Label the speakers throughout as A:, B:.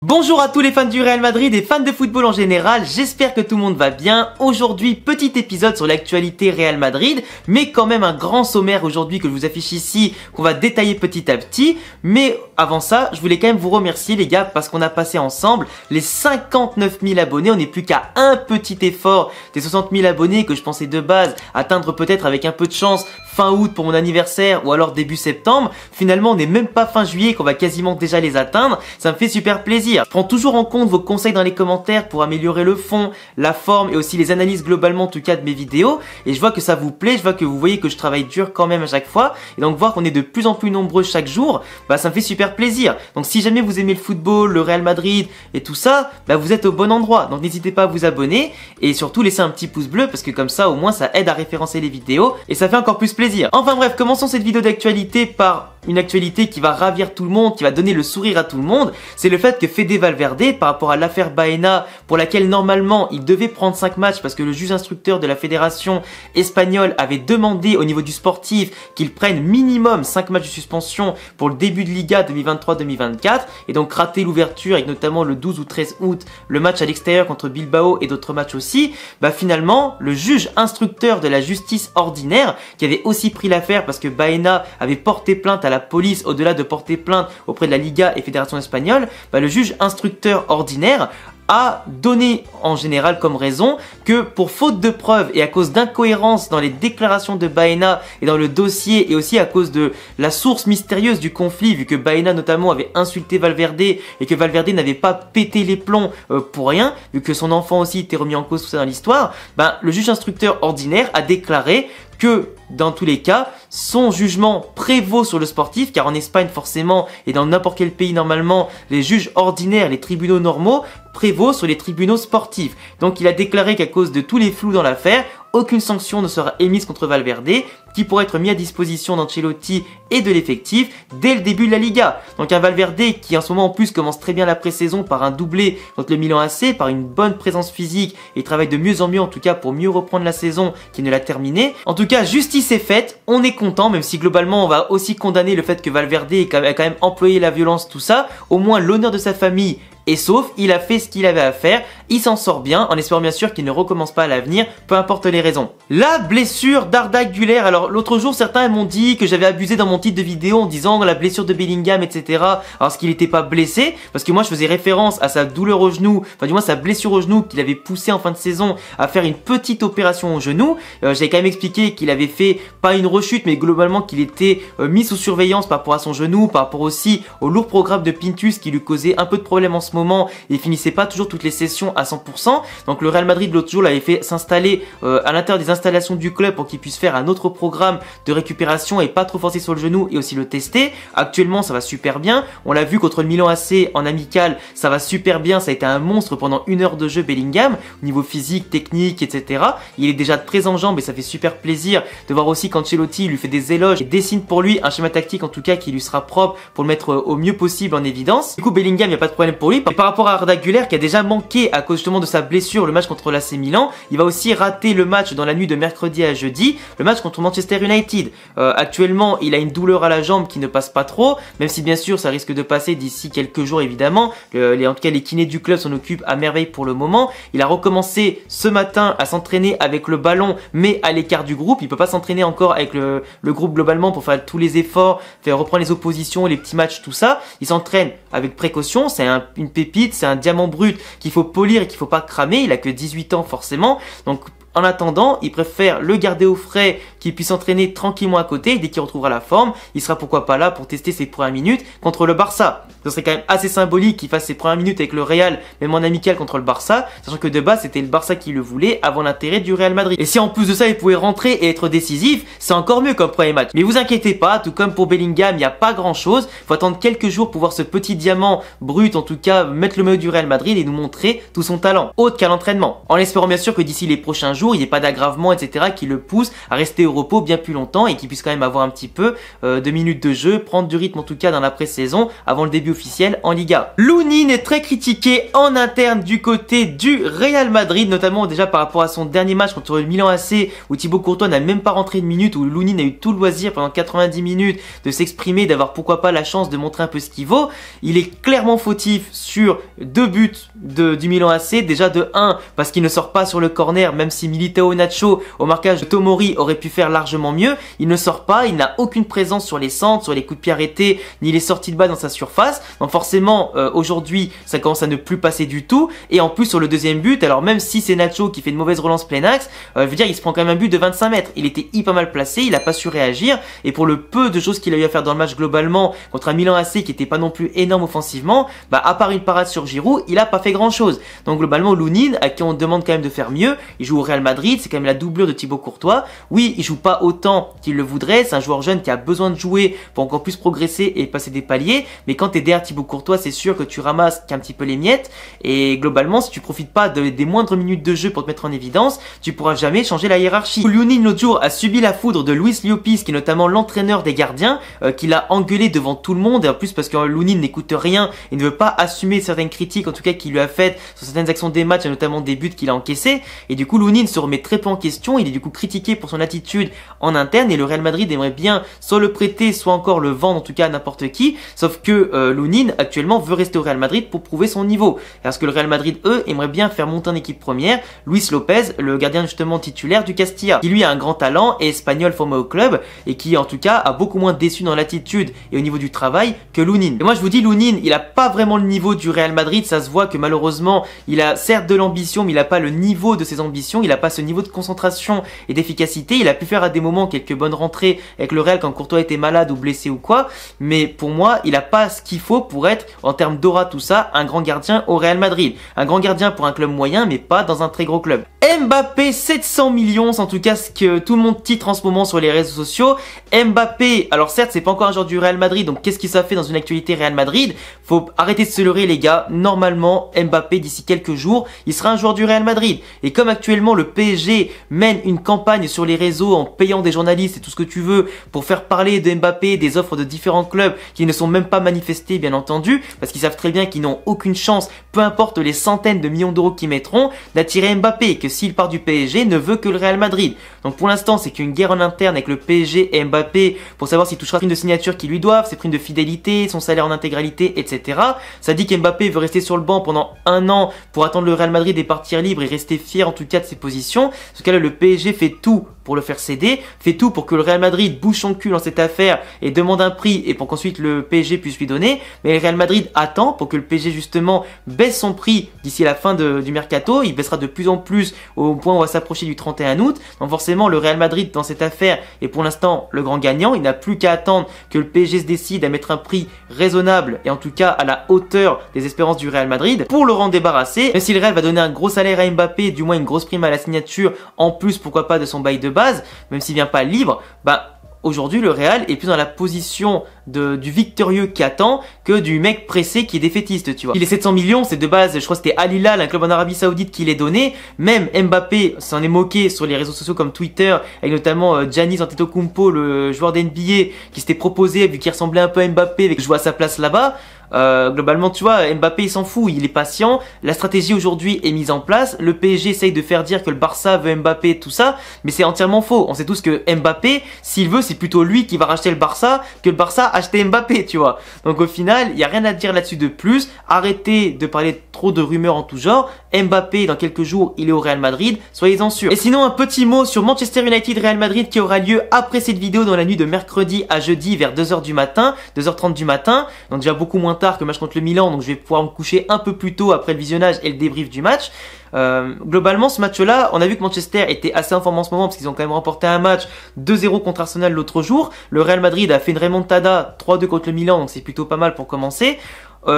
A: Bonjour à tous les fans du Real Madrid et fans de football en général, j'espère que tout le monde va bien. Aujourd'hui, petit épisode sur l'actualité Real Madrid, mais quand même un grand sommaire aujourd'hui que je vous affiche ici, qu'on va détailler petit à petit. Mais avant ça, je voulais quand même vous remercier les gars, parce qu'on a passé ensemble les 59 000 abonnés. On n'est plus qu'à un petit effort des 60 000 abonnés que je pensais de base atteindre peut-être avec un peu de chance fin août pour mon anniversaire ou alors début septembre. Finalement, on n'est même pas fin juillet qu'on va quasiment déjà les atteindre. Ça me fait super plaisir. Je prends toujours en compte vos conseils dans les commentaires pour améliorer le fond, la forme et aussi les analyses globalement en tout cas de mes vidéos. Et je vois que ça vous plaît, je vois que vous voyez que je travaille dur quand même à chaque fois. Et donc voir qu'on est de plus en plus nombreux chaque jour, bah ça me fait super plaisir. Donc si jamais vous aimez le football, le Real Madrid et tout ça, bah vous êtes au bon endroit. Donc n'hésitez pas à vous abonner et surtout laisser un petit pouce bleu parce que comme ça au moins ça aide à référencer les vidéos et ça fait encore plus plaisir. Enfin bref, commençons cette vidéo d'actualité par une actualité qui va ravir tout le monde, qui va donner le sourire à tout le monde. C'est le fait que Fede Valverde, par rapport à l'affaire Baena, pour laquelle normalement il devait prendre 5 matchs parce que le juge instructeur de la fédération espagnole avait demandé au niveau du sportif qu'il prenne minimum 5 matchs de suspension pour le début de Liga 2023-2024 et donc rater l'ouverture avec notamment le 12 ou 13 août le match à l'extérieur contre Bilbao et d'autres matchs aussi. Bah finalement le juge instructeur de la justice ordinaire qui avait aussi pris l'affaire parce que Baena avait porté plainte à la police au-delà de porter plainte auprès de la Liga et Fédération espagnole, bah le juge instructeur ordinaire a donné en général comme raison que pour faute de preuves et à cause d'incohérences dans les déclarations de Baena et dans le dossier et aussi à cause de la source mystérieuse du conflit vu que Baena notamment avait insulté Valverde et que Valverde n'avait pas pété les plombs pour rien vu que son enfant aussi était remis en cause tout ça dans l'histoire, ben, le juge instructeur ordinaire a déclaré que dans tous les cas, son jugement prévaut sur le sportif car en Espagne forcément et dans n'importe quel pays normalement, les juges ordinaires, les tribunaux normaux prévaut sur les tribunaux sportifs. Donc il a déclaré qu'à cause de tous les flous dans l'affaire, aucune sanction ne sera émise contre Valverde qui pourrait être mis à disposition d'Ancelotti et de l'effectif dès le début de la Liga. Donc un Valverde qui en ce moment en plus commence très bien la pré-saison par un doublé contre le Milan AC, par une bonne présence physique et travaille de mieux en mieux en tout cas pour mieux reprendre la saison qui ne l'a terminée. En tout cas, justice est faite, on est content même si globalement on va aussi condamner le fait que Valverde a quand même employé la violence, tout ça. Au moins l'honneur de sa famille et sauf, il a fait ce qu'il avait à faire, il s'en sort bien, en espérant bien sûr qu'il ne recommence pas à l'avenir, peu importe les raisons. La blessure d'Arda Güler, alors l'autre jour certains m'ont dit que j'avais abusé dans mon titre de vidéo en disant la blessure de Bellingham etc. Alors qu'il n'était pas blessé, parce que moi je faisais référence à sa douleur au genou, enfin du moins sa blessure au genou qu'il avait poussé en fin de saison à faire une petite opération au genou. J'avais quand même expliqué qu'il avait fait, pas une rechute, mais globalement qu'il était mis sous surveillance par rapport à son genou, par rapport aussi au lourd programme de Pintus qui lui causait un peu de problème en ce moment, il finissait pas toujours toutes les sessions à 100%. Donc le Real Madrid l'autre jour l'avait fait s'installer à l'intérieur des installations du club pour qu'il puisse faire un autre programme de récupération et pas trop forcer sur le genou et aussi le tester. Actuellement ça va super bien, on l'a vu contre le Milan AC en amical, ça va super bien, ça a été un monstre pendant 1 heure de jeu Bellingham, au niveau physique, technique etc. Il est déjà très en jambes et ça fait super plaisir de voir aussi qu'Ancelotti lui fait des éloges et dessine pour lui un schéma tactique en tout cas qui lui sera propre pour le mettre au mieux possible en évidence. Du coup Bellingham, il n'y a pas de problème pour lui. Et par rapport à Arda Güler qui a déjà manqué à cause justement de sa blessure le match contre l'AC Milan, il va aussi rater le match dans la nuit de mercredi à jeudi, le match contre Manchester United. Actuellement il a une douleur à la jambe qui ne passe pas trop, même si bien sûr ça risque de passer d'ici quelques jours évidemment. En tout cas les kinés du club s'en occupent à merveille pour le moment. Il a recommencé ce matin à s'entraîner avec le ballon mais à l'écart du groupe, il peut pas s'entraîner encore avec le groupe globalement pour faire tous les efforts, faire reprendre les oppositions, les petits matchs, tout ça. Il s'entraîne avec précaution, c'est une pépite, c'est un diamant brut qu'il faut polir et qu'il faut pas cramer, il a que 18 ans forcément, donc en attendant, il préfère le garder au frais, qu'il puisse s'entraîner tranquillement à côté, et dès qu'il retrouvera la forme, il sera pourquoi pas là pour tester ses premières minutes contre le Barça. Ce serait quand même assez symbolique qu'il fasse ses premières minutes avec le Real, même en amical contre le Barça, sachant que de base c'était le Barça qui le voulait avant l'intérêt du Real Madrid. Et si en plus de ça il pouvait rentrer et être décisif, c'est encore mieux comme premier match. Mais vous inquiétez pas, tout comme pour Bellingham, il n'y a pas grand chose, il faut attendre quelques jours pour voir ce petit diamant brut, en tout cas mettre le maillot du Real Madrid et nous montrer tout son talent, autre qu'à l'entraînement. En espérant bien sûr que d'ici les prochains jours, il n'y ait pas d'aggravement, etc. qui le pousse à rester au repos bien plus longtemps et qu'il puisse quand même avoir un petit peu de minutes de jeu, prendre du rythme en tout cas dans la pré-saison avant le début officielle en Liga. Lunin est très critiqué en interne du côté du Real Madrid, notamment déjà par rapport à son dernier match contre le Milan AC où Thibaut Courtois n'a même pas rentré une minute, où Lunin a eu tout le loisir pendant 90 minutes de s'exprimer, d'avoir pourquoi pas la chance de montrer un peu ce qu'il vaut. Il est clairement fautif sur 2 buts du Milan AC. Déjà de 1 parce qu'il ne sort pas sur le corner, même si Militao Nacho au marquage de Tomori aurait pu faire largement mieux. Il ne sort pas, il n'a aucune présence sur les centres, sur les coups de pied arrêtés, ni les sorties de balle dans sa surface. Donc forcément aujourd'hui ça commence à ne plus passer du tout. Et en plus sur le deuxième but, alors même si c'est Nacho qui fait une mauvaise relance plein axe, je veux dire il se prend quand même un but de 25 mètres. Il était hyper mal placé, il n'a pas su réagir. Et pour le peu de choses qu'il a eu à faire dans le match globalement contre un Milan AC qui n'était pas non plus énorme offensivement, bah à part une parade sur Giroud, il a pas fait grand chose. Donc globalement Lunin, à qui on demande quand même de faire mieux, il joue au Real Madrid, c'est quand même la doublure de Thibaut Courtois. Oui, il joue pas autant qu'il le voudrait, c'est un joueur jeune qui a besoin de jouer pour encore plus progresser et passer des paliers, mais quand tu es derrière Thibaut Courtois, c'est sûr que tu ramasses qu'un petit peu les miettes, et globalement si tu profites pas des moindres minutes de jeu pour te mettre en évidence, tu pourras jamais changer la hiérarchie. Lunin l'autre jour a subi la foudre de Luis Llopis, qui est notamment l'entraîneur des gardiens, qui l'a engueulé devant tout le monde, et en plus parce que Lunin n'écoute rien et ne veut pas assumer certaines critiques en tout cas qu'il lui a faites sur certaines actions des matchs et notamment des buts qu'il a encaissés, et du coup Lunin se remet très peu en question. Il est du coup critiqué pour son attitude en interne, et le Real Madrid aimerait bien soit le prêter soit encore le vendre en tout cas à n'importe qui, sauf que Lunin actuellement veut rester au Real Madrid pour prouver son niveau, parce que le Real Madrid eux aimeraient bien faire monter en équipe première Luis Lopez, le gardien justement titulaire du Castilla, qui lui a un grand talent et espagnol formé au club, et qui en tout cas a beaucoup moins déçu dans l'attitude et au niveau du travail que Lunin. Et moi je vous dis, Lunin il a pas vraiment le niveau du Real Madrid, ça se voit que malheureusement il a certes de l'ambition mais il a pas le niveau de ses ambitions, il a pas ce niveau de concentration et d'efficacité. Il a pu faire à des moments quelques bonnes rentrées avec le Real quand Courtois était malade ou blessé ou quoi, mais pour moi il a pas ce qu'il faut pour être en termes d'aura tout ça un grand gardien au Real Madrid, un grand gardien pour un club moyen mais pas dans un très gros club. Mbappé 700 millions, c'est en tout cas ce que tout le monde titre en ce moment sur les réseaux sociaux. Mbappé, alors certes c'est pas encore un joueur du Real Madrid, donc qu'est-ce que ça fait dans une actualité Real Madrid? Faut arrêter de se leurrer les gars, normalement Mbappé d'ici quelques jours il sera un joueur du Real Madrid, et comme actuellement le PSG mène une campagne sur les réseaux en payant des journalistes et tout ce que tu veux pour faire parler de Mbappé, des offres de différents clubs qui ne sont même pas manifestés bien entendu, parce qu'ils savent très bien qu'ils n'ont aucune chance, peu importe les centaines de millions d'euros qu'ils mettront, d'attirer Mbappé, et que s'il part du PSG ne veut que le Real Madrid. Donc pour l'instant c'est qu'une guerre en interne avec le PSG et Mbappé pour savoir s'il touchera une de signature qui lui doivent, ses primes de fidélité, son salaire en intégralité, etc. Ça dit qu'Mbappé veut rester sur le banc pendant 1 an pour attendre le Real Madrid et partir libre et rester fier en tout cas de ses positions. Ce cas là le PSG fait tout pour le faire céder, fait tout pour que le Real Madrid bouge son cul dans cette affaire et demande un prix, et pour qu'ensuite le PSG puisse lui donner. Mais le Real Madrid attend pour que le PSG justement baisse son prix d'ici la fin du mercato. Il baissera de plus en plus au point où on va s'approcher du 31 août. Donc forcément le Real Madrid dans cette affaire est pour l'instant le grand gagnant. Il n'a plus qu'à attendre que le PSG se décide à mettre un prix raisonnable et en tout cas à la hauteur des espérances du Real Madrid pour le rendre débarrassé. Même si le Real va donner un gros salaire à Mbappé, du moins une grosse prime à la signature, en plus pourquoi pas de son bail de base, même s'il vient pas libre, bah aujourd'hui le Real est plus dans la position du victorieux qui attend que du mec pressé qui est défaitiste, tu vois. Il est 700 millions, c'est de base, je crois que c'était Al Hilal, un club en Arabie Saoudite qui les donnait. Même Mbappé s'en est moqué sur les réseaux sociaux comme Twitter, avec notamment Giannis Antetokounmpo, le joueur d'NBA, qui s'était proposé, vu qu'il ressemblait un peu à Mbappé, avec jouer à sa place là-bas. Globalement tu vois, Mbappé il s'en fout, il est patient, la stratégie aujourd'hui est mise en place, le PSG essaye de faire dire que le Barça veut Mbappé, tout ça, mais c'est entièrement faux. On sait tous que Mbappé, s'il veut, c'est plutôt lui qui va racheter le Barça que le Barça acheter Mbappé, tu vois. Donc au final, il n'y a rien à dire là-dessus de plus. Arrêtez de parler trop de rumeurs en tout genre. Mbappé, dans quelques jours, il est au Real Madrid, soyez-en sûrs. Et sinon, un petit mot sur Manchester United Real Madrid qui aura lieu après cette vidéo dans la nuit de mercredi à jeudi vers 2h du matin, 2h30 du matin, donc déjà beaucoup moins tard que le match contre le Milan, donc je vais pouvoir me coucher un peu plus tôt après le visionnage et le débrief du match. Globalement ce match là, on a vu que Manchester était assez en forme en ce moment parce qu'ils ont quand même remporté un match 2-0 contre Arsenal l'autre jour. Le Real Madrid a fait une remontada 3-2 contre le Milan, donc c'est plutôt pas mal pour commencer.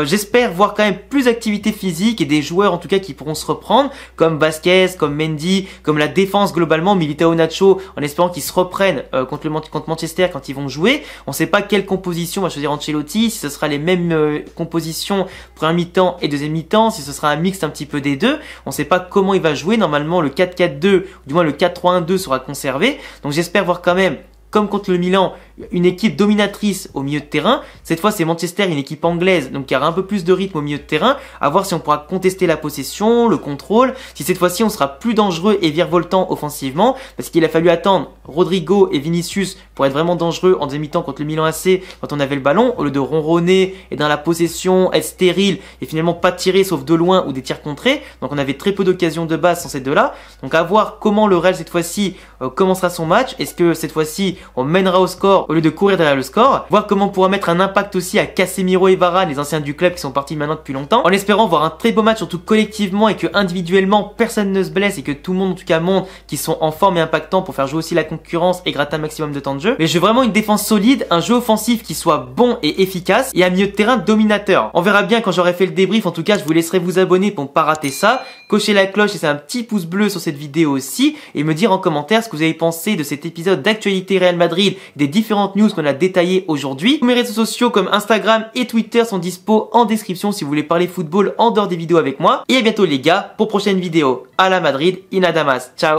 A: J'espère voir quand même plus d'activité physique et des joueurs en tout cas qui pourront se reprendre, comme Vasquez, comme Mendy, comme la défense globalement, Militao Nacho, en espérant qu'ils se reprennent contre Manchester quand ils vont jouer. On ne sait pas quelle composition va choisir Ancelotti, si ce sera les mêmes compositions première mi-temps et deuxième mi-temps, si ce sera un mix un petit peu des deux. On ne sait pas comment il va jouer. Normalement le 4-4-2, ou du moins le 4-3-1-2 sera conservé. Donc j'espère voir quand même, comme contre le Milan, une équipe dominatrice au milieu de terrain. Cette fois, c'est Manchester, une équipe anglaise, donc qui aura un peu plus de rythme au milieu de terrain. À voir si on pourra contester la possession, le contrôle, si cette fois-ci on sera plus dangereux et virevoltant offensivement, parce qu'il a fallu attendre Rodrigo et Vinicius pour être vraiment dangereux en deuxième mi-temps contre le Milan AC quand on avait le ballon, au lieu de ronronner et dans la possession être stérile et finalement pas tirer sauf de loin ou des tirs contrés. Donc on avait très peu d'occasions de base sans ces deux-là. Donc à voir comment le Real cette fois-ci commencera son match. Est-ce que cette fois-ci on mènera au score au lieu de courir derrière le score. Voir comment on pourra mettre un impact aussi à Casemiro et Varane, les anciens du club qui sont partis maintenant depuis longtemps. En espérant voir un très beau match, surtout collectivement, et que individuellement personne ne se blesse et que tout le monde en tout cas montre qu'ils sont en forme et impactants pour faire jouer aussi la concurrence et gratter un maximum de temps de jeu. Mais je veux vraiment une défense solide, un jeu offensif qui soit bon et efficace et un milieu de terrain dominateur. On verra bien quand j'aurai fait le débrief. En tout cas, je vous laisserai vous abonner pour ne pas rater ça. Cochez la cloche et c'est un petit pouce bleu sur cette vidéo aussi et me dire en commentaire ce que vous avez pensé de cet épisode d'actualité Real Madrid, des différentes news qu'on a détaillées aujourd'hui. Tous mes réseaux sociaux comme Instagram et Twitter sont dispo en description si vous voulez parler football en dehors des vidéos avec moi. Et à bientôt les gars pour prochaine vidéo. À la Madrid, in Adamas. Ciao.